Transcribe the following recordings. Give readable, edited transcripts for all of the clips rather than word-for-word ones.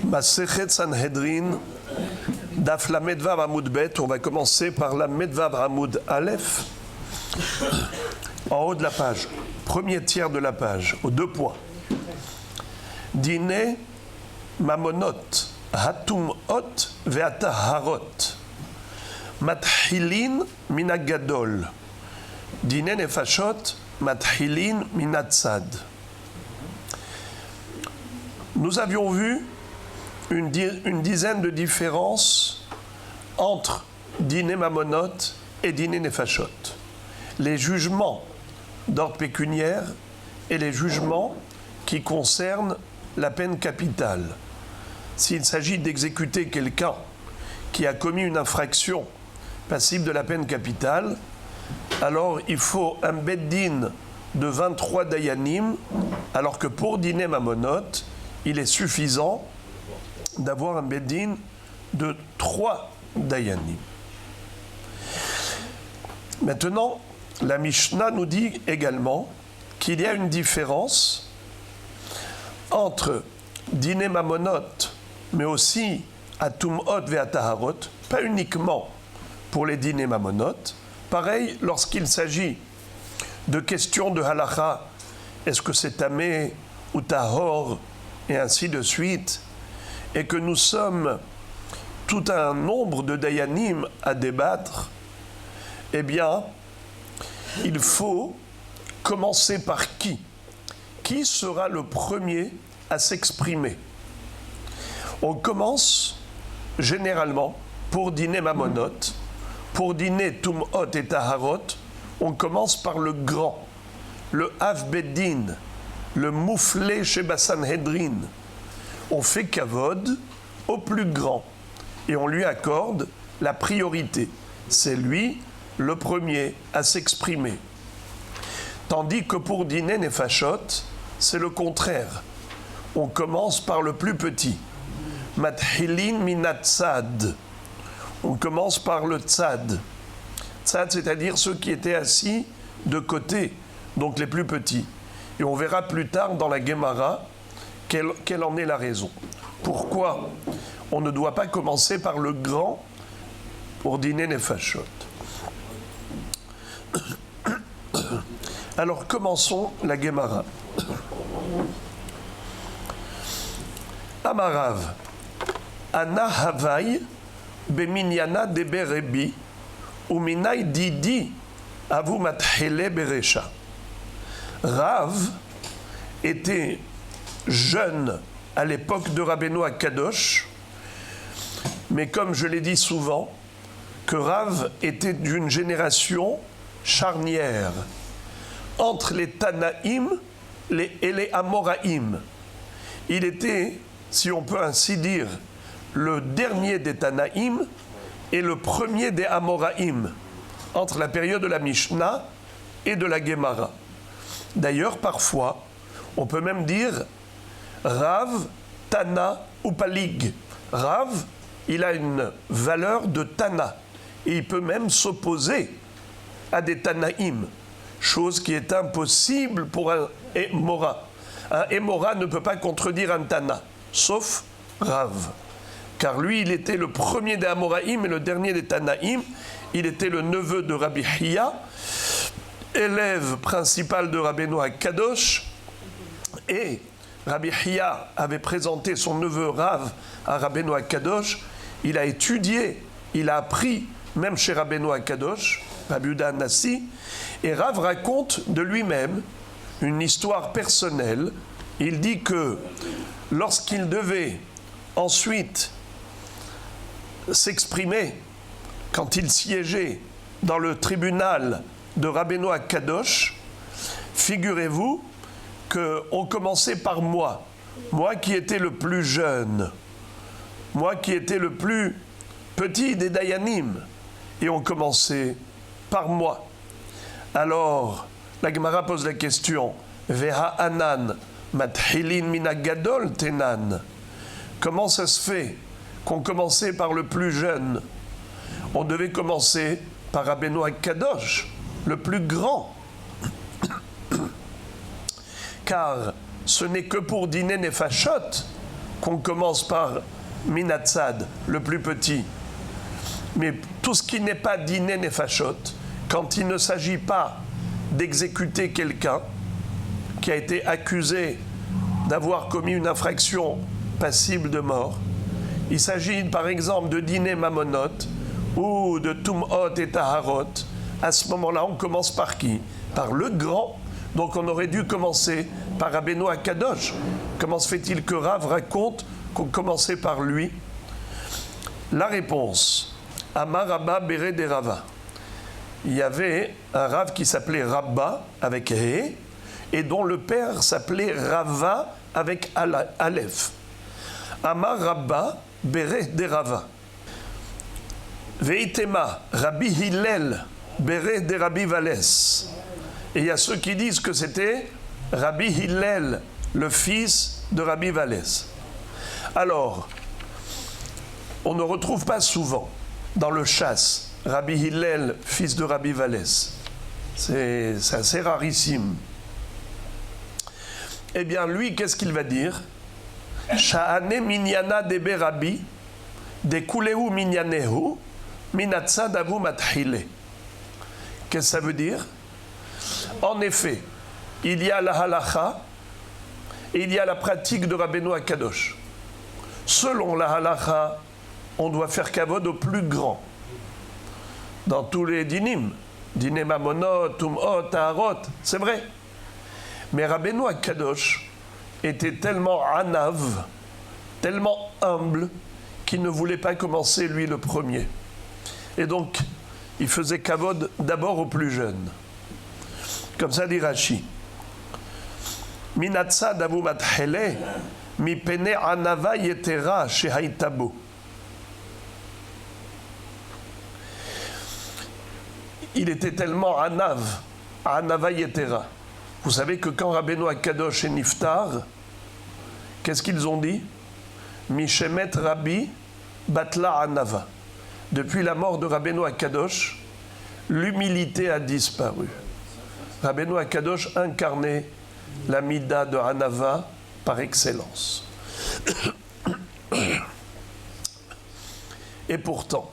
Masechet Sanhedrin, Daf Lamed Vav Amoud Bet. On va commencer par Lamed Vav Amoud Aleph, en haut de la page, premier tiers de la page, aux 2 points. Dine Mamonot, Hatum Ot Veata Harot, Mathilin Minagadol, Dine Nefashot, Mathilin Minatsad. Nous avions vu une dizaine de différences entre Diné Mamonot et Diné Nefashot. Les jugements d'ordre pécuniaire et les jugements qui concernent la peine capitale. S'il s'agit d'exécuter quelqu'un qui a commis une infraction passible de la peine capitale, alors il faut un beddin de 23 dayanim, alors que pour Diné Mamonot, il est suffisant d'avoir un beddin de 3 dayanim. Maintenant, la Mishnah nous dit également qu'il y a une différence entre Diné Mamonot, mais aussi Atumot Ve'ataharot, pas uniquement pour les Diné Mamonot. Pareil, lorsqu'il s'agit de questions de halakha, est-ce que c'est tamé ou tahor, et ainsi de suite, et que nous sommes tout un nombre de dayanim à débattre, eh bien, il faut commencer par qui? Qui sera le premier à s'exprimer? On commence généralement pour Diné Mamonot, pour Diné Tumot et Taharot, on commence par le grand, le Hav Beddin, le mouflé chez Sanhedrin. On fait kavod au plus grand et on lui accorde la priorité. C'est lui le premier à s'exprimer. Tandis que pour Diné Nefashot, c'est le contraire. On commence par le plus petit. Mathilin minat tzad. On commence par le tzad. Tzad, c'est-à-dire ceux qui étaient assis de côté, donc les plus petits. Et on verra plus tard dans la Gemara quelle en est la raison. Pourquoi on ne doit pas commencer par le grand pour Diné Nefashot? Alors commençons la Gemara. Amarav, Ana Havai, Beminyana de Berebi, Uminai Didi, Avu Mathele Beresha. Rav était jeune à l'époque de Rabbeinu Akadosh, mais comme je l'ai dit souvent, que Rav était d'une génération charnière entre les Tanaïm et les Amoraïm. Il était, si on peut ainsi dire, le dernier des Tanaïm et le premier des Amoraïm, entre la période de la Mishnah et de la Gemara. D'ailleurs, parfois, on peut même dire Rav, Tana ou Palig. Rav, il a une valeur de Tana et il peut même s'opposer à des Tanaïm, chose qui est impossible pour un Émora. Un Émora ne peut pas contredire un Tana, sauf Rav. Car lui, il était le premier des Amoraïm et le dernier des Tanaïm. Il était le neveu de Rabbi Hiya, élève principal de Rabbeinu Akadosh, et Rabbi Hiya avait présenté son neveu Rav à Rabbeinu Akadosh. Il a étudié, il a appris, même chez Rabbeinu Akadosh, Rabbi Yehuda Hanassi, et Rav raconte de lui-même une histoire personnelle. Il dit que lorsqu'il devait ensuite s'exprimer, quand il siégeait dans le tribunal de Rabbeinu Akadosh, figurez-vous qu'on commençait par moi qui étais le plus jeune, moi qui étais le plus petit des Dayanim, et on commençait par moi. Alors, la Gemara pose la question, Veha anan mathilin minagadol tenan. Comment ça se fait qu'on commençait par le plus jeune? On devait commencer par Rabbeinu Akadosh, le plus grand. Car ce n'est que pour Diné Nefashot qu'on commence par Minatzad, le plus petit. Mais tout ce qui n'est pas Diné Nefashot, quand il ne s'agit pas d'exécuter quelqu'un qui a été accusé d'avoir commis une infraction passible de mort, il s'agit par exemple de Diné Mamonot ou de Tum'ot et Taharot. À ce moment-là, on commence par qui? Par le grand. Donc on aurait dû commencer par Rabbeinu Akadosh. Comment se fait-il que Rav raconte qu'on commençait par lui? La réponse, Amar Rabba Bere de Rava. Il y avait un Rav qui s'appelait Rabba avec He et dont le père s'appelait Rava avec Aleph. Amar Rabba Bere de Rava. Veitema Rabbi Hillel Bere de Rabbi Valès. Et il y a ceux qui disent que c'était Rabbi Hillel, le fils de Rabbi Valès. Alors, on ne retrouve pas souvent dans le chasse Rabbi Hillel, fils de Rabbi Valès. C'est assez rarissime. Eh bien, lui, qu'est-ce qu'il va dire? Sha'ane minyana debe Rabbi, de kuleu minyanehu, minatsa davu mathile. Qu'est-ce que ça veut dire? En effet, il y a la halacha et il y a la pratique de Rabbeinu Akadosh. Selon la halacha, on doit faire kavod au plus grand. Dans tous les dinim, diné mamonot, tum'ot, taharot, c'est vrai. Mais Rabbeinu Akadosh était tellement anav, tellement humble, qu'il ne voulait pas commencer lui le premier. Et donc, il faisait kavod d'abord aux plus jeunes. Comme ça dit Rashi. Minatsa davu mathele, mi pene anava yetera shehaitabo. Il était tellement anav, anava yetera. Vous savez que quand Rabbeinu Akadosh et Niftar, qu'est-ce qu'ils ont dit? Mishemet Rabbi batla anava. Depuis la mort de Rabbeinu Akadosh, l'humilité a disparu. Rabbeinu Akadosh incarnait la Mida de Hanava par excellence. Et pourtant,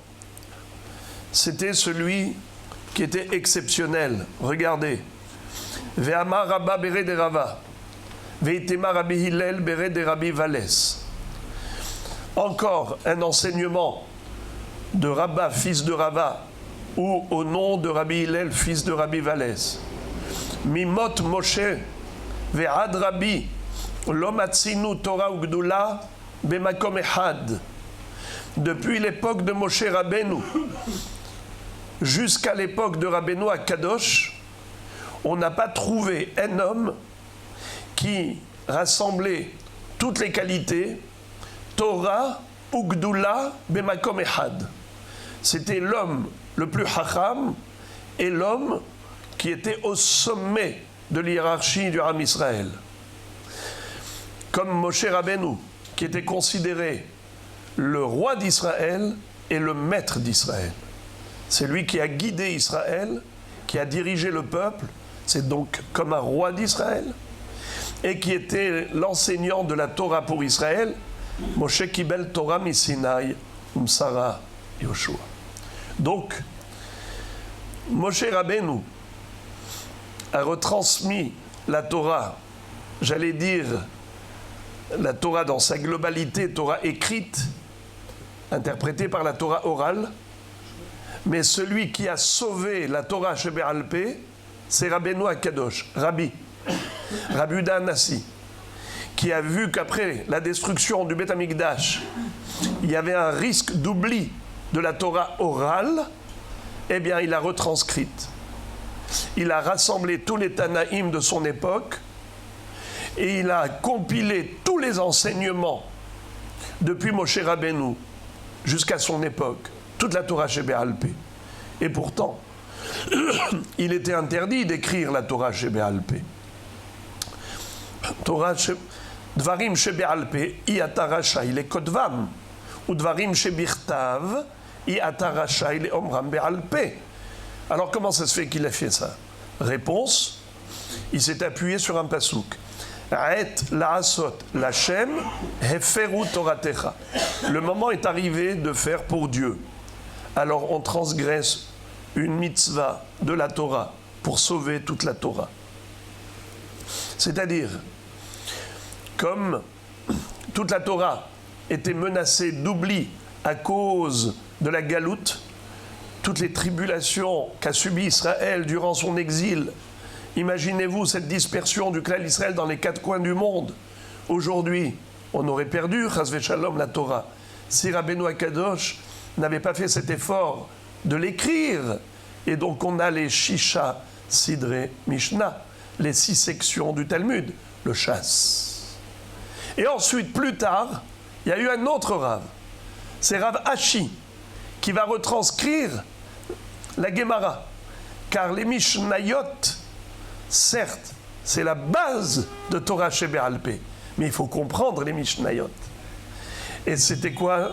c'était celui qui était exceptionnel. Regardez. Ve'amar Rabba Bere de Rava. Ve'itema Rabbi Hillel Bere de Rabbi Valès. Encore un enseignement de Rabba, fils de Rava, ou au nom de Rabbi Hillel, fils de Rabbi Valès. Mimot Moshe ve'ad Rabbi lo matzinu Torah ugdula bemakom echad. Depuis l'époque de Moshe Rabbeinu jusqu'à l'époque de Rabbeinu Akadosh, on n'a pas trouvé un homme qui rassemblait toutes les qualités Torah ugdula bemakom echad. C'était l'homme le plus hacham et l'homme qui était au sommet de l'hiérarchie du Ham Israël. Comme Moshe Rabbeinu, qui était considéré le roi d'Israël et le maître d'Israël. C'est lui qui a guidé Israël, qui a dirigé le peuple, c'est donc comme un roi d'Israël, et qui était l'enseignant de la Torah pour Israël, Moshe Kibel Torah Misinaï, Umsara Yoshua. Donc, Moshe Rabbeinu a retransmis la Torah, j'allais dire la Torah dans sa globalité, Torah écrite, interprétée par la Torah orale, mais celui qui a sauvé la Torah chez Be'al Peh, c'est Rabbeinu Akadosh, Rabbi Uda Anassi, qui a vu qu'après la destruction du Beth Amikdash, il y avait un risque d'oubli de la Torah orale, eh bien il a retranscrite. Il a rassemblé tous les Tanaïm de son époque et il a compilé tous les enseignements depuis Moshe Rabbeinu jusqu'à son époque, toute la Torah chez Be'al Peh. Et pourtant, il était interdit d'écrire la Torah chez Be'al Peh. Torah chez Dvarim chez Be'al Peh, i ata rashai le kodvam, ou Dvarim chez Birtav, i ata rashai le omram Be'al Peh. Alors comment ça se fait qu'il a fait ça? Réponse, il s'est appuyé sur un pasouk. Aet la'asot l'Hashem heferu toratecha. Le moment est arrivé de faire pour Dieu. Alors on transgresse une mitzvah de la Torah pour sauver toute la Torah. C'est-à-dire, comme toute la Torah était menacée d'oubli à cause de la galoute, toutes les tribulations qu'a subies Israël durant son exil. Imaginez-vous cette dispersion du clan d'Israël dans les quatre coins du monde. Aujourd'hui, on aurait perdu, chas v'shalom, la Torah, si Rabbeinu Akadosh n'avait pas fait cet effort de l'écrire. Et donc on a les Shisha, Sidré, Mishnah, les 6 sections du Talmud, le chasse. Et ensuite, plus tard, il y a eu un autre Rav, c'est Rav Ashi, qui va retranscrire la Gemara. Car les Mishnayot, certes, c'est la base de Torah Shebe'al Peh, mais il faut comprendre les Mishnayot. Et c'était quoi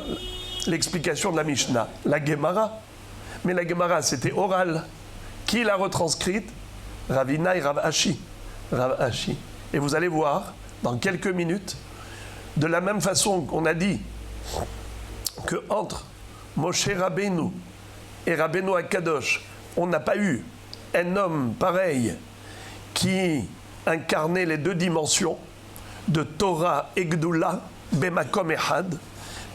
l'explication de la Mishnah? La Gemara. Mais la Gemara, c'était oral. Qui l'a retranscrite? Ravina et Rav Ashi. Rav Ashi. Et vous allez voir, dans quelques minutes, de la même façon qu'on a dit que entre Moshe Rabbeinu et Rabbeinu Akadosh, on n'a pas eu un homme pareil qui incarnait les 2 dimensions de Torah et Gdoula, Bemakom Ehad,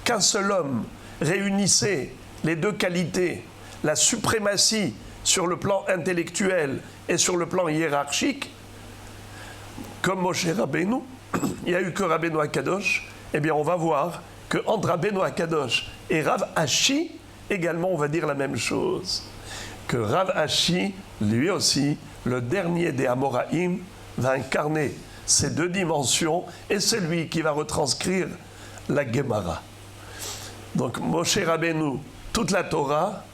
qu'un seul homme réunissait les 2 qualités, la suprématie sur le plan intellectuel et sur le plan hiérarchique, comme Moshe Rabbeinu, il n'y a eu que Rabbeinu Akadosh. Eh bien on va voir qu'entre Rabbeinu Akadosh et Rav Ashi, également on va dire la même chose. Que Rav Ashi, lui aussi, le dernier des Amoraïm, va incarner ces 2 dimensions et c'est lui qui va retranscrire la Gemara. Donc Moshe Rabbeinu, toute la Torah,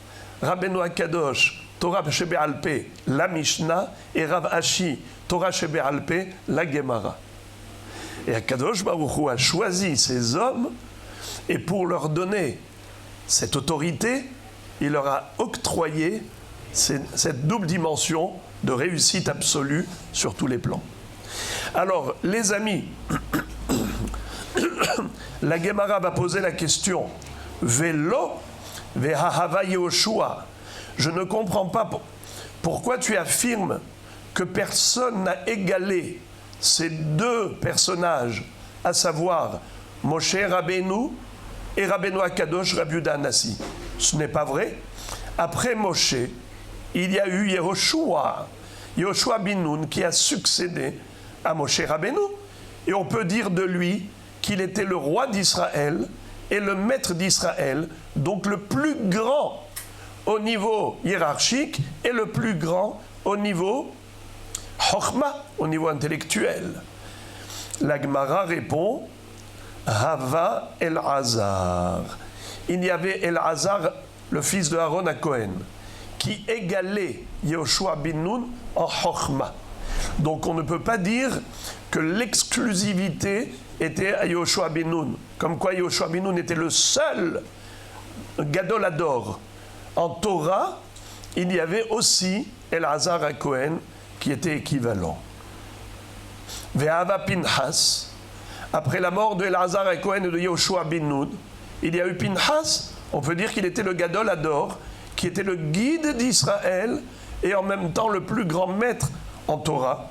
Rabbeinu Akadosh, Torah Shebe'al Peh, la Mishnah, et Rav Ashi, Torah Shebe'al Peh, la Gemara. Et Akadosh Baruch Hu a choisi ces hommes et pour leur donner cette autorité, il leur a octroyé cette double dimension de réussite absolue sur tous les plans. Alors, les amis, la Gemara va poser la question Velo ve'ahava Yehoshua. Je ne comprends pas pourquoi tu affirmes que personne n'a égalé ces 2 personnages, à savoir Moshe Rabbeinu et Rabbeinu Akadosh Rabbi Yehuda Hanassi. Ce n'est pas vrai. Après Moshe, il y a eu Yehoshua bin Nun qui a succédé à Moshe Rabbeinu. Et on peut dire de lui qu'il était le roi d'Israël et le maître d'Israël, donc le plus grand au niveau hiérarchique et le plus grand au niveau Chokhma, au niveau intellectuel. La Gemara répond Hava El-Hazar. Il y avait El-Hazar, le fils de Aaron à Cohen, qui égalait Yehoshua bin Nun en Chokhma. Donc on ne peut pas dire que l'exclusivité était à Yehoshua bin Nun, comme quoi Yehoshua bin Nun était le seul Gadol Hador. En Torah, il y avait aussi El-Hazar à Cohen qui était équivalent. Ve'ava Pinhas, après la mort de El-Hazar à Cohen et de Yehoshua bin Nun, il y a eu Pinhas, on peut dire qu'il était le Gadol Hador, qui était le guide d'Israël et en même temps le plus grand maître en Torah.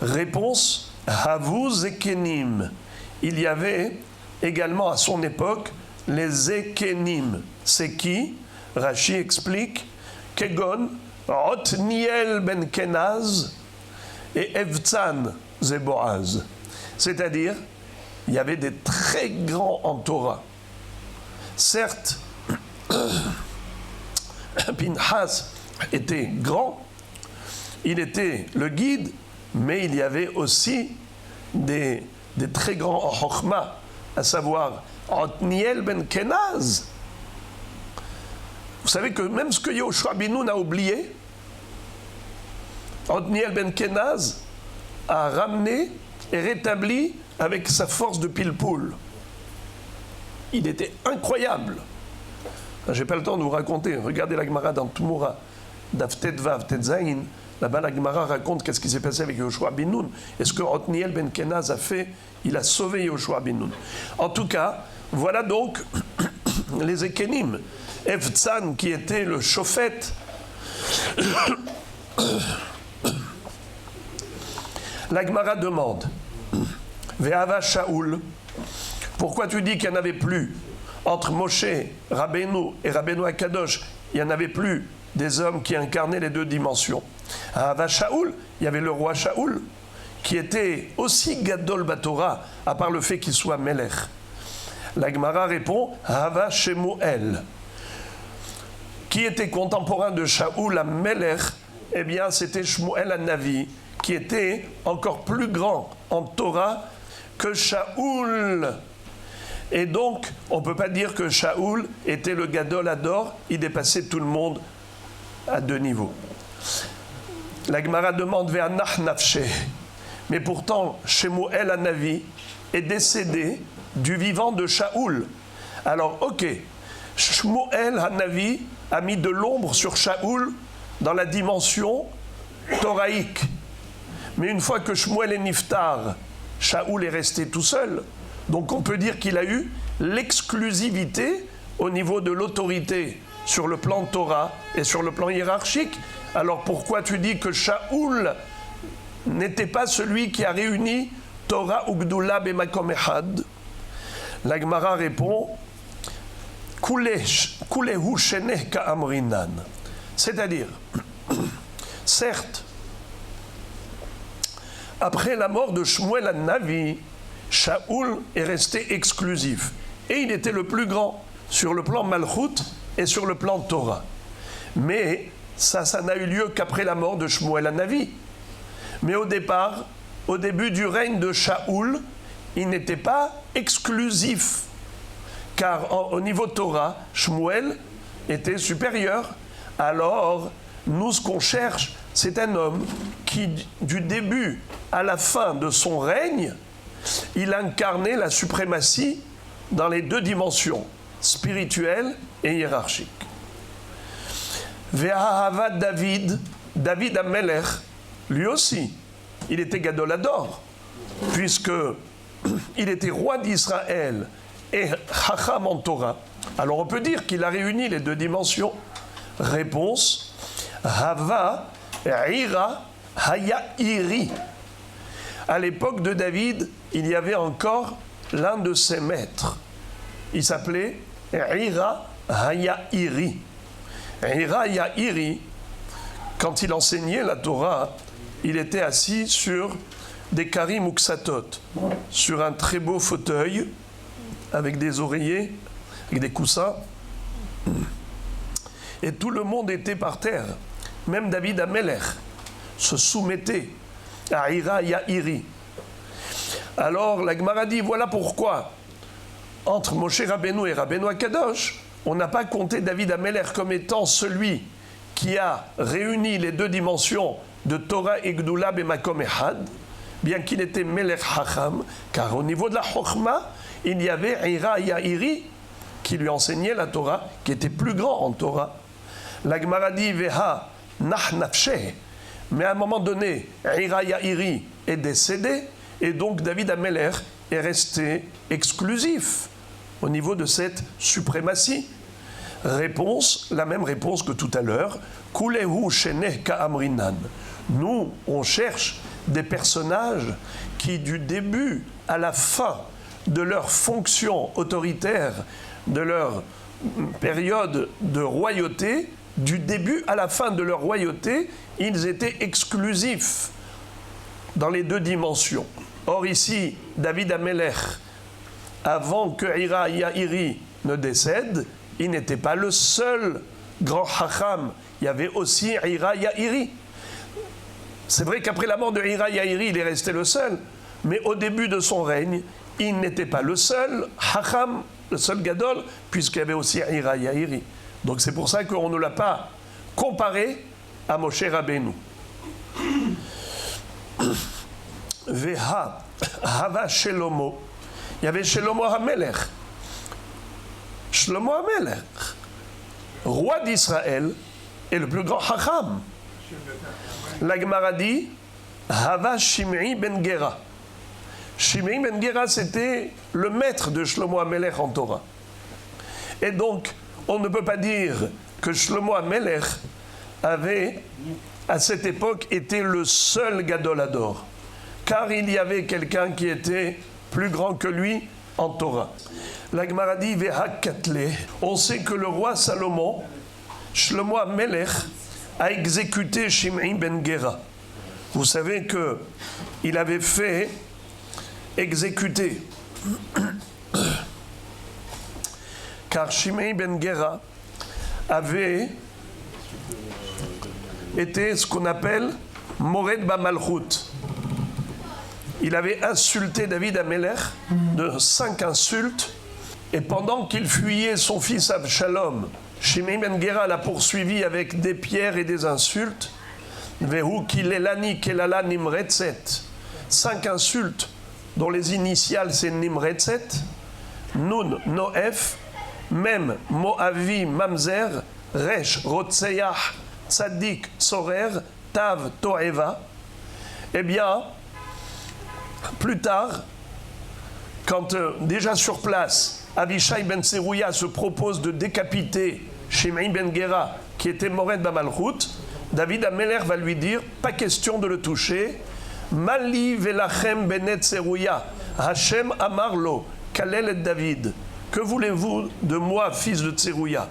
Réponse, Havu Zekenim. Il y avait également à son époque les Zekenim. C'est qui? Rashi explique, Kegon, Otniel ben Kenaz et Evtzan Zeboaz. C'est-à-dire, il y avait des très grands en Torah. Certes, Pinhas était grand, il était le guide, mais il y avait aussi des très grands en Chokhma, à savoir Otniel ben Kenaz. Vous savez que même ce que Yehoshua bin Nun a oublié, Otniel ben Kenaz a ramené et rétabli avec sa force de pile-poule. Il était incroyable. Je n'ai pas le temps de vous raconter. Regardez la Gemara dans Tumura, Daf Tet Vav Tet Zayin, Là-bas, la Gemara raconte qu'est-ce qui s'est passé avec Yoshua ben Nun. Et ce que Otniel ben Kenaz a fait, il a sauvé Yoshua ben Nun. En tout cas, voilà donc les Ekenim. Evtsan, qui était le Shofet, la Gemara demande, Ve'ava Shaoul, pourquoi tu dis qu'il n'y en avait plus entre Moshe, Rabbeinu et Rabbeinu Akadosh, il n'y en avait plus des hommes qui incarnaient les deux dimensions. À Ava Shaoul, il y avait le roi Shaoul, qui était aussi Gadol Batora, à part le fait qu'il soit Melech. La Gemara répond, Ava Shemuel. Qui était contemporain de Shaoul à Melech? Eh bien, c'était Shmuel HaNavi, qui était encore plus grand en Torah que Shaoul. Et donc, on ne peut pas dire que Shaoul était le Gadol Hador, il dépassait tout le monde à deux niveaux. La Gemara demande vers Nafshe. Mais pourtant, Shemuel HaNavi est décédé du vivant de Shaoul. Alors, ok, Shmuel HaNavi a mis de l'ombre sur Shaoul dans la dimension thoraïque. Mais une fois que Shmuel est niftar, Shaoul est resté tout seul. Donc on peut dire qu'il a eu l'exclusivité au niveau de l'autorité sur le plan Torah et sur le plan hiérarchique. Alors pourquoi tu dis que Shaoul n'était pas celui qui a réuni Torah Ugdula Bemakom Echad? La Gemara répond, Kulehu Sheneh Ka'amrinan. C'est-à-dire, certes, après la mort de Shmuel HaNavi, Shaoul est resté exclusif. Et il était le plus grand sur le plan Malchut et sur le plan Torah. Mais ça n'a eu lieu qu'après la mort de Shmuel HaNavi. Mais au départ, au début du règne de Shaoul, il n'était pas exclusif. Car au niveau Torah, Shmuel était supérieur. Alors, nous, ce qu'on cherche, c'est un homme qui, du début à la fin de son règne, il incarnait la suprématie dans les deux dimensions, spirituelle et hiérarchique. Ve'ahava David, David HaMelech, lui aussi, il était Gadol Hador, puisque il était roi d'Israël et Chacham en Torah. Alors on peut dire qu'il a réuni les deux dimensions. Réponse, Hava Ira Hayairi. À l'époque de David, il y avait encore l'un de ses maîtres. Il s'appelait Ira Hayairi. Ira Hayairi, quand il enseignait la Torah, il était assis sur des karim uksatot, sur un très beau fauteuil, avec des oreillers, avec des coussins. Et tout le monde était par terre. Même David HaMelech se soumettait à Ira Yairi. Alors la Gemara dit, voilà pourquoi entre Moshe Rabbeinu et Rabbeinu Akadosh, on n'a pas compté David HaMelech comme étant celui qui a réuni les deux dimensions de Torah et Gdula Bemakom Echad, bien qu'il était Melech Hacham, car au niveau de la Chokhma, il y avait Ira Yairi qui lui enseignait la Torah, qui était plus grand en Torah. La Gemara dit, Veha Nach Nafsheh. Mais à un moment donné, Ira Yairi est décédé, et donc David HaMelech est resté exclusif au niveau de cette suprématie. Réponse, la même réponse que tout à l'heure, Kulehu Sheneh Ka'amrinan. Nous, on cherche des personnages qui, du début à la fin de leur fonction autoritaire, de leur période de royauté, du début à la fin de leur royauté, ils étaient exclusifs dans les deux dimensions. Or ici, David HaMelech, avant que Ira Yairi ne décède, il n'était pas le seul grand Chacham. Il y avait aussi Ira Yairi. C'est vrai qu'après la mort de Ira Yairi, il est resté le seul, mais au début de son règne, il n'était pas le seul Chacham, le seul Gadol, puisqu'il y avait aussi Ira Yairi. Donc c'est pour ça qu'on ne l'a pas comparé à Moshe Rabbeinu. Veha Hava Shelomo. Il y avait Shelomo HaMelech. Shlomo HaMelech, roi d'Israël, est le plus grand Chacham. La Gemara dit Hava Shimei ben Gera. Shimei ben Gera, c'était le maître de Shlomo HaMelech en Torah. Et donc, on ne peut pas dire que Shlomo HaMelech avait, à cette époque, été le seul Gadol Hador. Car il y avait quelqu'un qui était plus grand que lui en Torah. La Gemara dit Vehakatle. On sait que le roi Salomon, Shlomo HaMelech, a exécuté Shimei ben Gera. Vous savez qu'il avait fait exécuter. Car Shimei ben Gera avait été ce qu'on appelle Mored Bamalchut. Il avait insulté David HaMelech de 5 insultes, et pendant qu'il fuyait son fils Avshalom, Shimei ben Gera l'a poursuivi avec des pierres et des insultes. Vehu kilelani kelala nimretzet. 5 insultes dont les initiales c'est nimretzet. Nun noef, mem moavi mamzer, resh rotseyach, tzadik sorer, tav toeva. Eh bien, plus tard, quand déjà sur place, Avishai ben Tserouya se propose de décapiter Shimei ben Gera, qui était Mored Bamalchut, David HaMelech va lui dire, pas question de le toucher. Mali velachem benet Tserouya, Hashem amarlo, kalel et David. Que voulez-vous de moi, fils de Tserouya?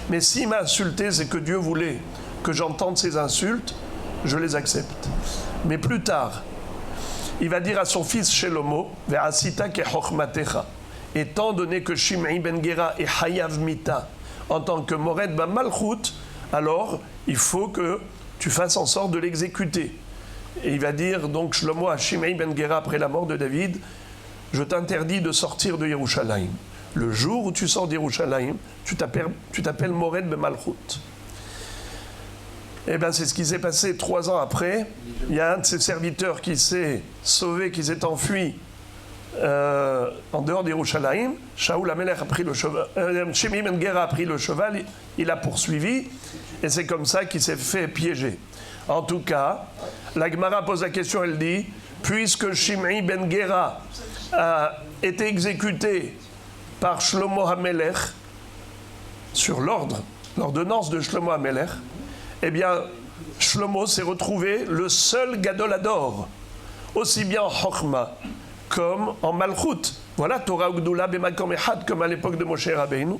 Mais s'il m'a insulté, c'est que Dieu voulait que j'entende ces insultes, je les accepte. Mais plus tard, il va dire à son fils Shelomo, Ve'asita kechochmatecha. Étant donné que Shimei ben Gera est Hayav Mita en tant que Mored Bamalchut, alors il faut que tu fasses en sorte de l'exécuter. Et il va dire donc Shlomo à Shimei ben Gera après la mort de David, je t'interdis de sortir de Yerushalayim. Le jour où tu sors d'Yerushalayim, tu t'appelles Mored Bamalchut. Eh bien, c'est ce qui s'est passé 3 ans après. Il y a un de ses serviteurs qui s'est sauvé, qui s'est enfui en dehors d'Yerushalayim. Shaoul HaMelech a pris le cheval, Shimei ben Gera a pris le cheval, il a poursuivi, et c'est comme ça qu'il s'est fait piéger. En tout cas, la Gemara pose la question, elle dit, puisque Shimei ben Gera a été exécuté par Shlomo HaMelech, sur l'ordonnance de Shlomo HaMelech, eh bien, Shlomo s'est retrouvé le seul Gadol Hador, aussi bien en Chochma comme en Malchut. Voilà, Torah Ugdula Bemakom Echad, comme à l'époque de Moshe Rabbeinu.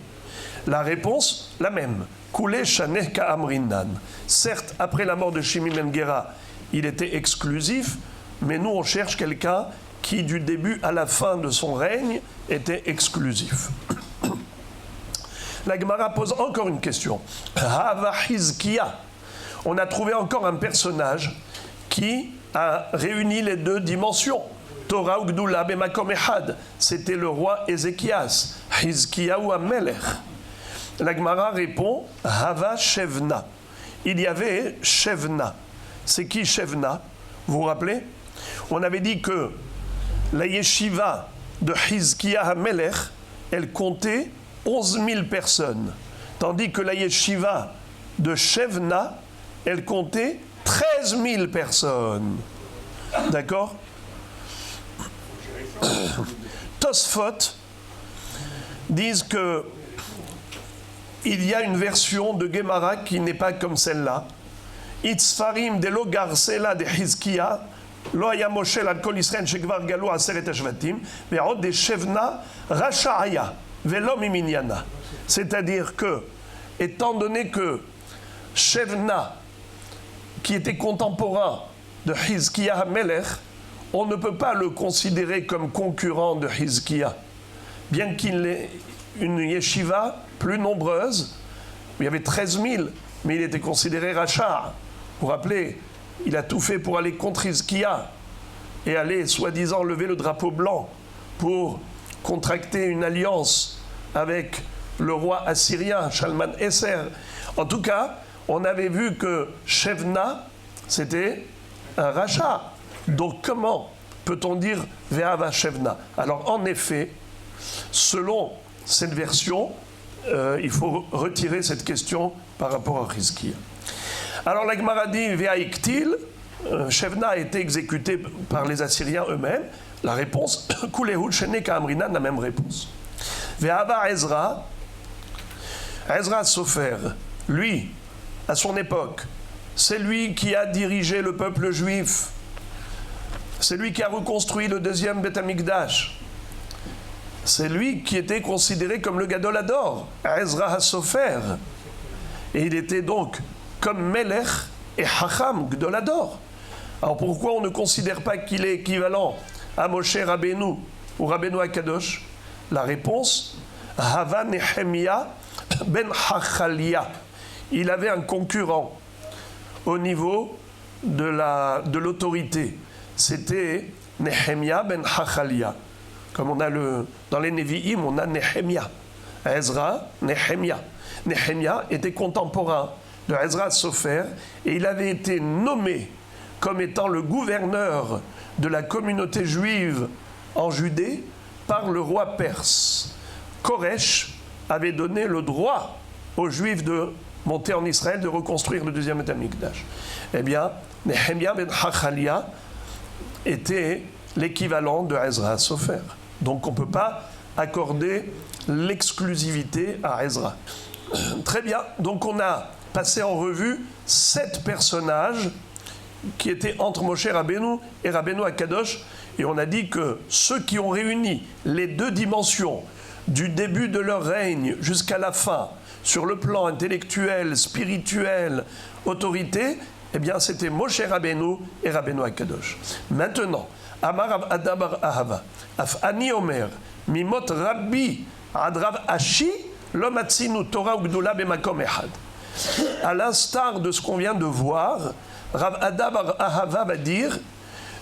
La réponse, la même. Koulé Shaneh Ka'amrinan. Certes, après la mort de Shimei ben Gera, il était exclusif, mais nous, on cherche quelqu'un qui, du début à la fin de son règne, était exclusif. La Gemara pose encore une question. Hava Hizkiya. On a trouvé encore un personnage qui a réuni les 2 dimensions. Torah Ugdula Bemakom Echad, c'était le roi Ézéchias. Hizkiyahu HaMelech. La Gemara répond Hava Shevna. Il y avait Shevna. C'est qui Shevna? Vous vous rappelez? On avait dit que la yeshiva de Hizkiya HaMelech, elle comptait 11 000 personnes, tandis que la yeshiva de Shevna, elle comptait 13 000 personnes. D'accord? Tosfot disent que il y a une version de Gemara qui n'est pas comme celle-là. Itzfarim de lo garsela de Hizkiya, lo haya Moshe al kol Israël shekvar galu aseret hashvatim, ve'od de Shevna rasha'aya ve'lo miminyana. C'est-à-dire que, étant donné que Shevna, qui était contemporain de Hizkiya HaMelech, on ne peut pas le considérer comme concurrent de Hizkiya. Bien qu'il ait une yeshiva plus nombreuse, il y avait 13 000, mais il était considéré rachat. Vous vous rappelez, il a tout fait pour aller contre Hizkiya et aller, soi-disant, lever le drapeau blanc pour contracter une alliance avec le roi assyrien, Shalman Esser. En tout cas, on avait vu que Shevna, c'était un rachat. Donc comment peut-on dire Ve'ava Shevna? Alors en effet, selon cette version, il faut retirer cette question par rapport à Hizkiya. Alors la Gemara dit Ve'aiktil, Shevna a été exécuté par les Assyriens eux-mêmes. La réponse, Kulehul Shene Ka'amrinan, la même réponse. Ve'ava Ezra, Ezra Sofer, lui, à son époque, c'est lui qui a dirigé le peuple juif. C'est lui qui a reconstruit le deuxième Beth Amikdash. C'est lui qui était considéré comme le Gadol Hador, Ezra HaSofer. Et il était donc comme Melech et Hacham, Gadol Hador. Alors pourquoi on ne considère pas qu'il est équivalent à Moshe Rabbeinu ou Rabbeinu HaKadosh? La réponse, Hava Nehemia ben Hachalia. Il avait un concurrent au niveau de l'autorité. C'était Nehemia ben Hachalia. Comme on a dans les Nevi'im, on a Nehemia. Ezra, Nehemia. Nehemia était contemporain de Ezra Sofer et il avait été nommé comme étant le gouverneur de la communauté juive en Judée par le roi perse. Koresh avait donné le droit aux Juifs de monter en Israël, de reconstruire le deuxième Beth Amikdash. Eh bien, Nehemia ben Hachalia était l'équivalent de Ezra Sofer. Donc on ne peut pas accorder l'exclusivité à Ezra. Très bien, donc on a passé en revue 7 personnages qui étaient entre Moshe Rabbeinu et Rabbeinu HaKadosh, et on a dit que ceux qui ont réuni les deux dimensions du début de leur règne jusqu'à la fin, sur le plan intellectuel, spirituel, autorité, eh bien c'était Moshe Rabbeinu et Rabbeinu HaKadosh. Maintenant, Amar Adabar Ahava, Af Ani Omer, Mimot Rabbi Adrav Ashi, Lomatsinu Torah Ugdula Bemakom Ehad. À l'instar de ce qu'on vient de voir, Rav Adabar Ahava va dire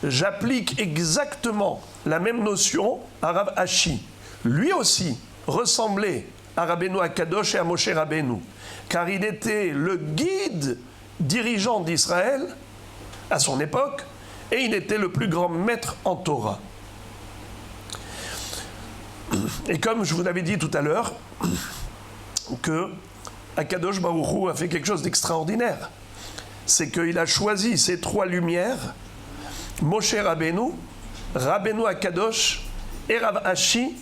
j'applique exactement la même notion à Rav Ashi. Lui aussi ressemblait à Rabbeinu HaKadosh et à Moshe Rabbeinu, car il était le guide dirigeant d'Israël à son époque, et il était le plus grand maître en Torah. Et comme je vous l'avais dit tout à l'heure, que HaKadosh Baruch Hu a fait quelque chose d'extraordinaire. C'est qu'il a choisi ces 3 lumières, Moshe Rabbeinu, Rabbeinu HaKadosh et Rav Ashi,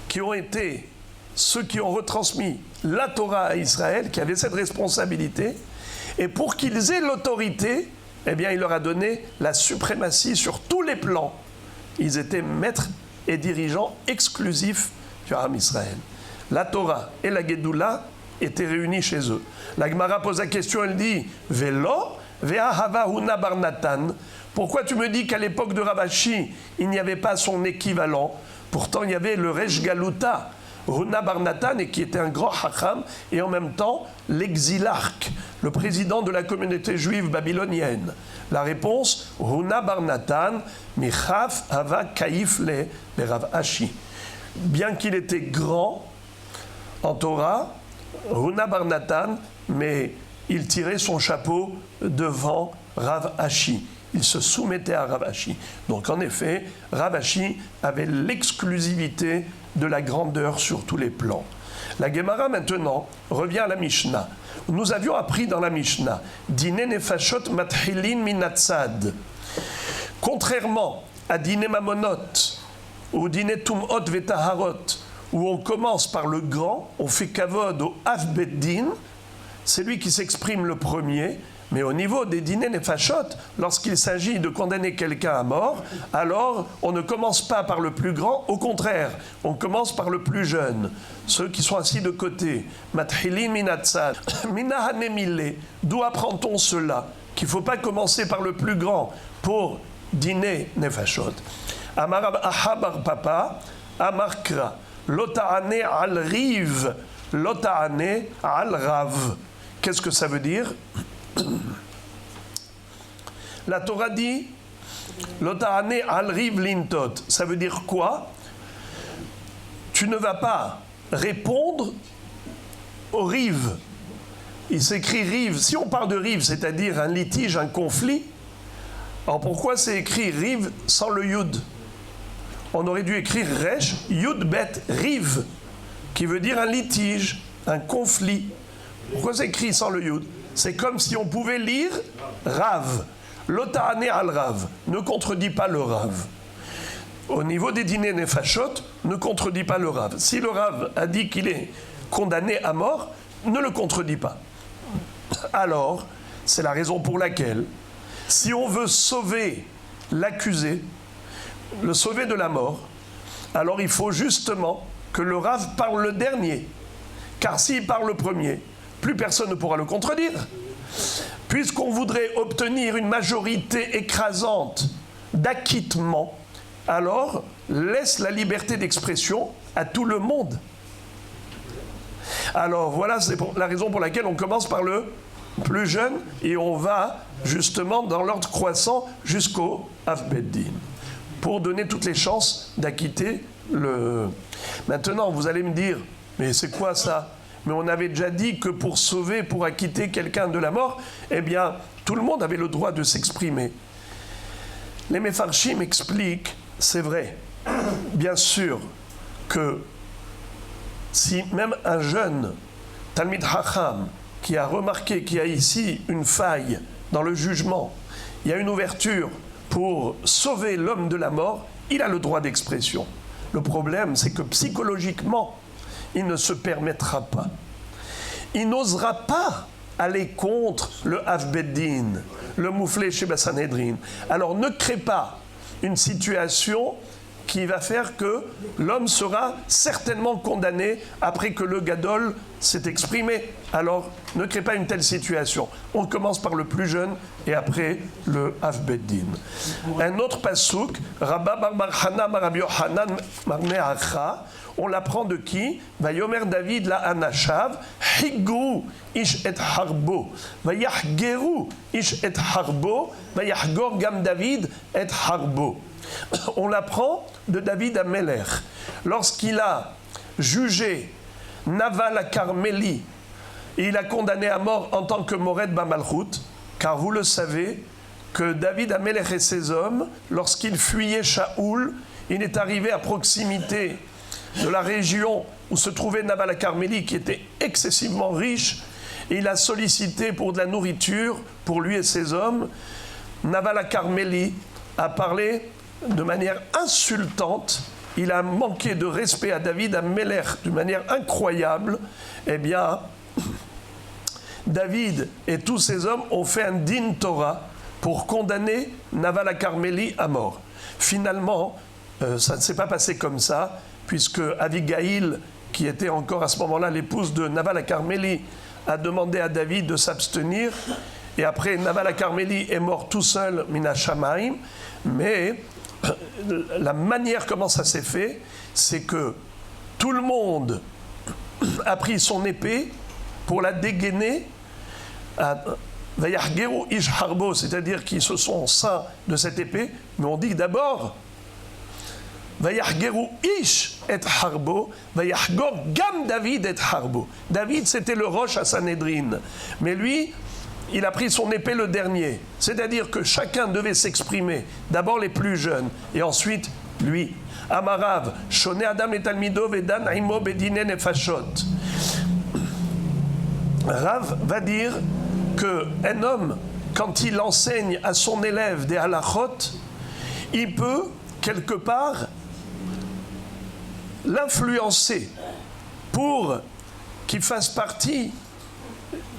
qui ont été ceux qui ont retransmis la Torah à Israël, qui avaient cette responsabilité, et pour qu'ils aient l'autorité, eh bien, il leur a donné la suprématie sur tous les plans. Ils étaient maîtres et dirigeants exclusifs du Ham Israël. La Torah et la Gedoula étaient réunis chez eux. La Gemara pose la question, elle dit « Velo ve'ahava huna bar Natan » Pourquoi tu me dis qu'à l'époque de Rav Ashi, il n'y avait pas son équivalent? Pourtant, il y avait le Resh Galuta, Huna bar Natan, et qui était un grand hacham, et en même temps l'exilarque, le président de la communauté juive babylonienne. La réponse, Huna bar Natan, Michaf Hava Kaif le Rav Ashi. Bien qu'il était grand en Torah, Huna bar Natan, mais il tirait son chapeau devant Rav Ashi. Il se soumettait à Rav Ashi. Donc en effet, Rav Ashi avait l'exclusivité de la grandeur sur tous les plans. La Gemara maintenant revient à la Mishnah. Nous avions appris dans la Mishnah Dine nefashot mathilin minatzad. Contrairement à Dine mamonot ou Dine tumot vetaharot, où on commence par le grand, on fait kavod au Av Beddin, c'est lui qui s'exprime le premier. Mais au niveau des dîners nefashot, lorsqu'il s'agit de condamner quelqu'un à mort, alors on ne commence pas par le plus grand, au contraire, on commence par le plus jeune, ceux qui sont assis de côté. Mathilin minatzad, minahanemile, d'où apprend-on cela? Qu'il ne faut pas commencer par le plus grand pour dîner nefashot. Amar ahabar papa, amarkra, lota'ane al riv, lota'ane al rav. Qu'est-ce que ça veut dire? La Torah dit Lota'ane al riv lintot. Ça veut dire quoi? Tu ne vas pas répondre au riv. Il s'écrit riv. Si on parle de riv, c'est-à-dire un litige, un conflit, alors pourquoi c'est écrit riv sans le yud? On aurait dû écrire resh yud bet riv, qui veut dire un litige, un conflit. Pourquoi c'est écrit sans le yud? C'est comme si on pouvait lire Rav. L'otahane al Rav ne contredit pas le Rav. Au niveau des dîners nefashot, ne contredit pas le Rav. Si le Rav a dit qu'il est condamné à mort, ne le contredit pas. Alors, c'est la raison pour laquelle, si on veut sauver l'accusé, le sauver de la mort, alors il faut justement que le Rav parle le dernier. Car s'il parle le premier, plus personne ne pourra le contredire. Puisqu'on voudrait obtenir une majorité écrasante d'acquittement, alors laisse la liberté d'expression à tout le monde. Alors voilà, c'est la raison pour laquelle on commence par le plus jeune et on va justement dans l'ordre croissant jusqu'au Av Bet Din pour donner toutes les chances d'acquitter le... Maintenant, vous allez me dire, mais c'est quoi ça? Mais on avait déjà dit que pour sauver, pour acquitter quelqu'un de la mort, eh bien, tout le monde avait le droit de s'exprimer. Les Mefarshim expliquent, c'est vrai, bien sûr, que si même un jeune Talmid Chacham qui a remarqué qu'il y a ici une faille dans le jugement, il y a une ouverture pour sauver l'homme de la mort, il a le droit d'expression. Le problème, c'est que psychologiquement, il ne se permettra pas. Il n'osera pas aller contre le Av Bet Din, le mouflé chez Sanhedrin. Alors ne crée pas une situation qui va faire que l'homme sera certainement condamné après que le Gadol s'est exprimé. Alors ne crée pas une telle situation. On commence par le plus jeune et après le Av Bet Din. Un autre pasouk, Rabba Bar Hana Bar Rabbi Yochanan Bar Meacha, on l'apprend de qui? Vayomer David la Anashav, Higru ish et harbo, Vayahgeru ish et harbo, Vayahgor gam David et harbo. On l'apprend de David Amelech. Lorsqu'il a jugé Naval à Carmélie, et il a condamné à mort en tant que Mored Bamalchut, car vous le savez, que David Amelech et ses hommes, lorsqu'ils fuyaient Shaoul, il est arrivé à proximité de la région où se trouvait Naval à Carmélie, qui était excessivement riche, et il a sollicité pour de la nourriture pour lui et ses hommes. Naval à Carmélie a parlé de manière insultante, il a manqué de respect à David Amelech d'une manière incroyable. Eh bien, David et tous ses hommes ont fait un din Torah pour condamner Naval à Carmélie à mort. Finalement, ça ne s'est pas passé comme ça, puisque Abigail, qui était encore à ce moment-là l'épouse de Naval à Carmélie, a demandé à David de s'abstenir. Et après, Naval à Carmélie est mort tout seul, Mina Shamaim. Mais la manière comment ça s'est fait, c'est que tout le monde a pris son épée pour la dégainer à Vayahgeru ish harbo, c'est-à-dire qu'ils se sont ceints de cette épée, mais on dit d'abord Vayahgeru ish et harbo, Vayahgor gam David et harbo. David, c'était le roche à Sanhedrin, mais lui, il a pris son épée le dernier. C'est-à-dire que chacun devait s'exprimer. D'abord les plus jeunes, et ensuite lui. Amarav, Shone Adam et Talmido, Vedan, Aimo, Bedine, Nefashot. Rav va dire qu'un homme, quand il enseigne à son élève des halachot, il peut, quelque part, l'influencer pour qu'il fasse partie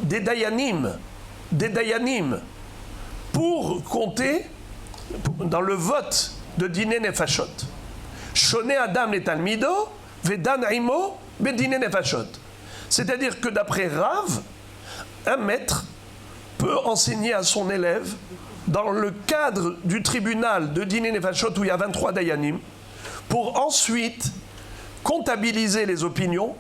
des dayanim, pour compter dans le vote de Dine Nefashot. Shone Adam et Talmido, Vedan Aimo, Bedine Nefashot. C'est-à-dire que d'après Rav, un maître peut enseigner à son élève dans le cadre du tribunal de Dine Nefashot où il y a 23 dayanim, pour ensuite comptabiliser les opinions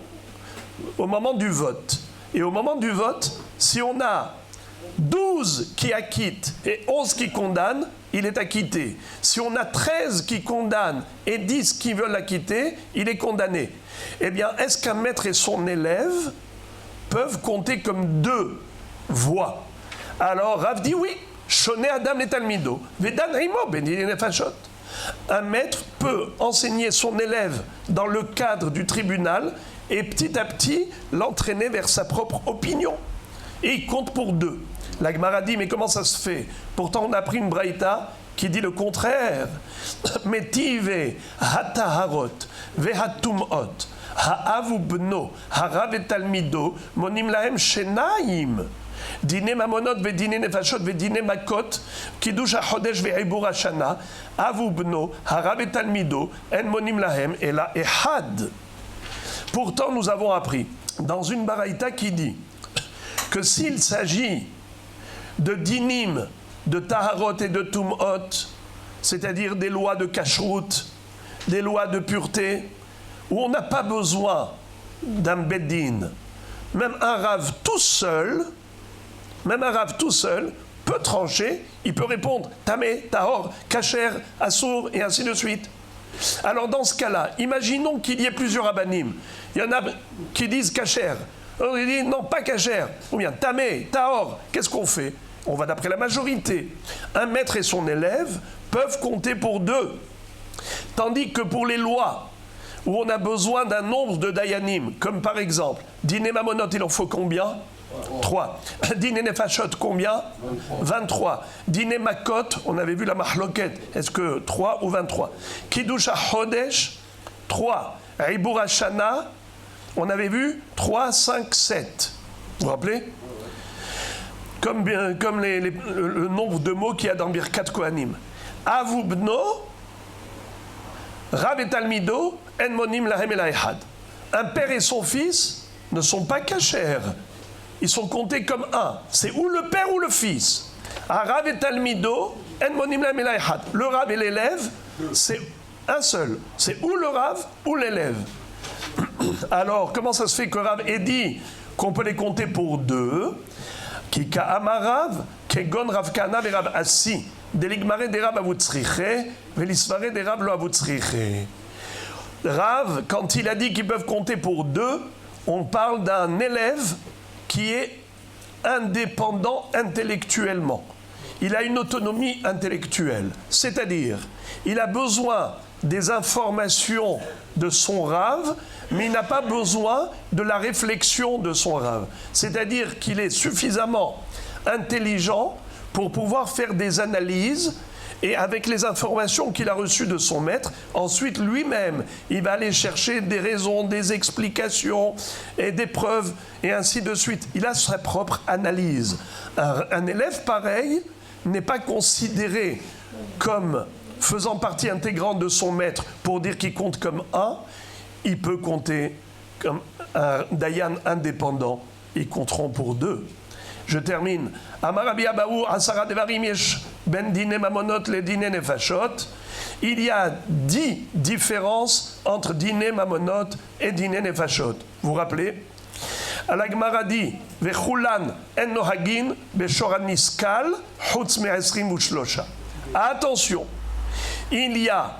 au moment du vote. Et au moment du vote, si on a 12 qui acquittent et 11 qui condamnent, il est acquitté. Si on a 13 qui condamnent et 10 qui veulent acquitter, il est condamné. Eh bien, est-ce qu'un maître et son élève peuvent compter comme deux voix? Alors, Rav dit oui. Shone Adam et Talmido. Vedan Aimo, Bedine Nefashot. Un maître peut enseigner son élève dans le cadre du tribunal et petit à petit l'entraîner vers sa propre opinion. et il compte pour 2. La Gemara dit, mais comment ça se fait? Pourtant, on a pris une braïta qui dit le contraire. Metive hataharot vehatumot ha'avu bno harav et talmido monim lahem shenaim dine mamonot vedine nefashot vedine makot kiddush hachodesh ve'ibur hashana avu bno harav et talmido en monim lahem ela ehad. Pourtant, nous avons appris dans une baraïta qui dit que s'il s'agit de dinim, de taharot et de tumot, c'est-à-dire des lois de kashrut, des lois de pureté, où on n'a pas besoin d'un beddin, même un rave tout seul peut trancher, il peut répondre tamé, tahor, kasher, assour et ainsi de suite. Alors dans ce cas-là, imaginons qu'il y ait plusieurs abanim. Il y en a qui disent kasher, on dit non, pas kasher, ou bien tamé, tahor. Qu'est-ce qu'on fait? On va d'après la majorité. Un maître et son élève peuvent compter pour 2. Tandis que pour les lois, où on a besoin d'un nombre de dayanim, comme par exemple, dîner mamonot, il en faut combien? 3. Dîner nefashot, combien? 23. Dîner makot, on avait vu la mahloket, est-ce que 3 ou 23? Kiddush hachodesh, 3. Ibur hashana, on avait vu 3, 5, 7. Vous vous rappelez? Comme le nombre de mots qu'il y a dans Birkat Kohanim. Avu bno, Rav et Talmido, en monim lahem el ehad. Un père et son fils ne sont pas cachers. Ils sont comptés comme un. C'est ou le père ou le fils. Rav et Talmido, en monim lahem el ehad. Le Rav et l'élève, c'est un seul. C'est ou le Rav ou l'élève. Alors, comment ça se fait que Rav ait dit qu'on peut les compter pour 2? Kika amarav, kegon Rav Kana ve Rav Assi, deligmare de Rav avutzriche, velisvare de Rav lo avutzriche. Rav, quand il a dit qu'ils peuvent compter pour 2, on parle d'un élève qui est indépendant intellectuellement. Il a une autonomie intellectuelle, c'est-à-dire, il a besoin des informations de son Rav, mais il n'a pas besoin de la réflexion de son Rav. C'est-à-dire qu'il est suffisamment intelligent pour pouvoir faire des analyses et avec les informations qu'il a reçues de son maître, ensuite lui-même, il va aller chercher des raisons, des explications et des preuves et ainsi de suite. Il a sa propre analyse. Un élève pareil n'est pas considéré comme faisant partie intégrante de son maître pour dire qu'il compte comme un. Il peut compter comme un dayan indépendant. Ils compteront pour 2. Je termine. Amar Rabbi Abahu, Asara Devarim yesh ben dine mamonot le dine nefashot. Il y a 10 différences entre dine mamonot et dine nefashot. Vous vous rappelez? La Gemara dit Vechulan en nohagin beshoran niskal chutz me'esrim u'shlosha. Attention, il y a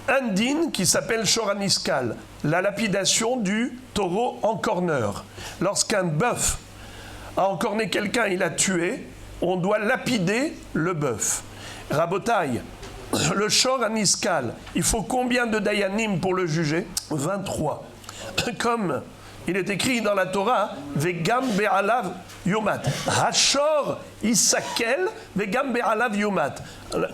un din qui s'appelle shoraniskal, la lapidation du taureau en corner. Lorsqu'un bœuf a encorné quelqu'un, il a tué, on doit lapider le bœuf. Rabotaï, le shoraniskal, il faut combien de dayanim pour le juger? 23. Comme il est écrit dans la Torah, Vegam be'alav yomat. Hashor isakel, Vegam be'alav yomat.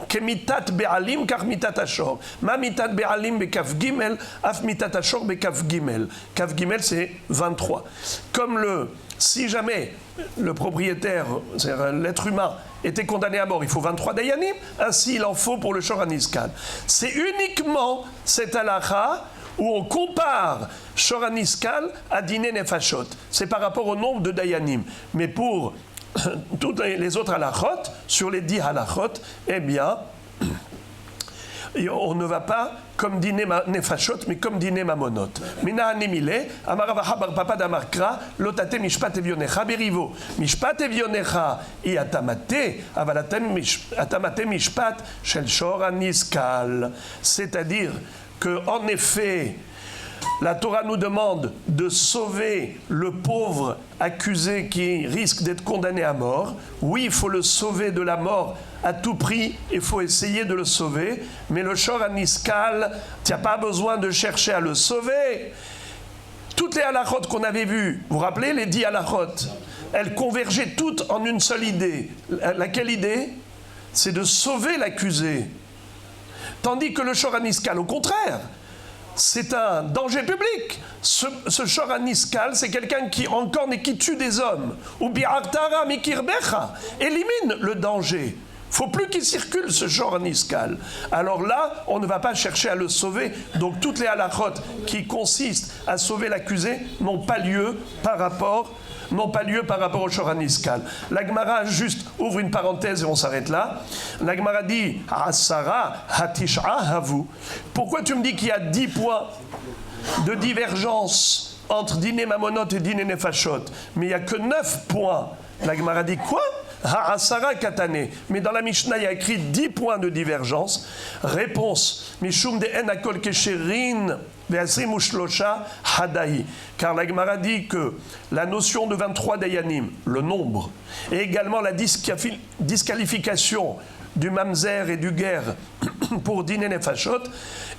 Kemitat be'alim, car mitat hashor. Ma mitat be'alim bekaf gimel, af mitat hashor bekaf gimel. Kaf gimel, c'est 23. Comme si jamais le propriétaire, c'est-à-dire l'être humain, était condamné à mort, il faut 23 dayanim, ainsi il en faut pour le shoraniskal. C'est uniquement cette halakha où on compare shoraniskal à dine nefashot. C'est par rapport au nombre de dayanim. Mais pour toutes les autres halachot, sur les 10 halachot, eh bien, on ne va pas comme dine nefashot, mais comme dine mamonot. Mina anemile, amaravaha bar papa damarkra, lotate mishpat evionecha berivo. Mishpat evionecha i atamate, aval atamate mishpat shel shoraniskal. C'est-à-dire qu'en effet, la Torah nous demande de sauver le pauvre accusé qui risque d'être condamné à mort. Oui, il faut le sauver de la mort à tout prix, il faut essayer de le sauver, mais le shoraniskal, tu n'as pas besoin de chercher à le sauver. Toutes les halachot qu'on avait vues, vous vous rappelez les 10 halachot, elles convergeaient toutes en une seule idée. Laquelle idée? C'est de sauver l'accusé. Tandis que le Shor HaNiskal, au contraire, c'est un danger public. Ce Shor HaNiskal, c'est quelqu'un qui encorne et qui tue des hommes. Ou bi'artara mikirbecha, élimine le danger. Il ne faut plus qu'il circule ce Shor HaNiskal. Alors là, on ne va pas chercher à le sauver. Donc toutes les halachot qui consistent à sauver l'accusé n'ont pas lieu par rapport au Shor HaNiskal. La Gemara juste ouvre une parenthèse et on s'arrête là. La Gemara dit Asara hatish'a havu. Pourquoi tu me dis qu'il y a 10 points de divergence entre Diné Mamonot et Diné Nefashot, mais il n'y a que 9 points? La Gemara dit quoi? Ha'asara katane. Mais dans la Mishnah, il y a écrit 10 points de divergence. Réponse Mishum de en akol kesherin ve'asrim ushlosha hadahi. Car la Gemara dit que la notion de 23 dayanim, le nombre, et également la disqualification du mamzer et du guer pour Diné Nefashot,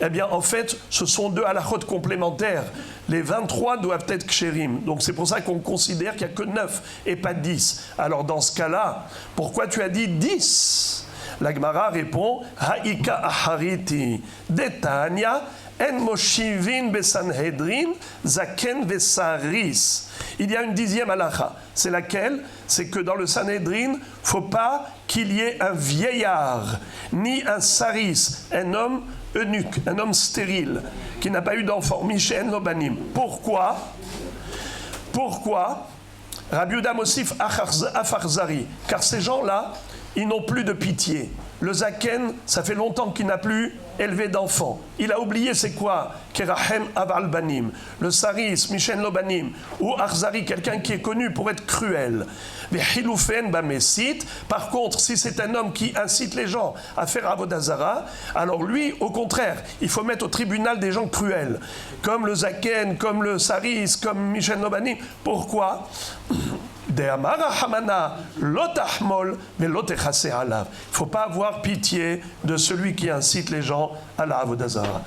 eh bien en fait ce sont 2 halachot complémentaires. Les 23 doivent être kshérim. Donc c'est pour ça qu'on considère qu'il n'y a que 9 et pas 10. Alors dans ce cas-là, pourquoi tu as dit 10? La Gemara répond Ha'ika ahariti detanya en moshivin besanhedrin zaken vesaris. Il y a une 10e halacha. C'est laquelle? C'est que dans le Sanhedrin, il ne faut pas qu'il y ait un vieillard, ni un saris, un homme eunuque, un homme stérile, qui n'a pas eu d'enfant. Mishen Lobanim. Pourquoi? Rabbi Yehuda Mosif Afarzari. Car ces gens-là, ils n'ont plus de pitié. Le Zaken, ça fait longtemps qu'il n'a plus élevé d'enfants. Il a oublié c'est quoi? Kerahem Aval Banim. Le Saris, Mishen Lobanim. Ou Arzari, quelqu'un qui est connu pour être cruel. Vehiloufen Bamesit. Par contre, si c'est un homme qui incite les gens à faire Avodazara, alors lui, au contraire, il faut mettre au tribunal des gens cruels. Comme le Zaken, comme le Saris, comme Mishen Lobanim. Pourquoi? Il ne faut pas avoir pitié de celui qui incite les gens à la Avodazara.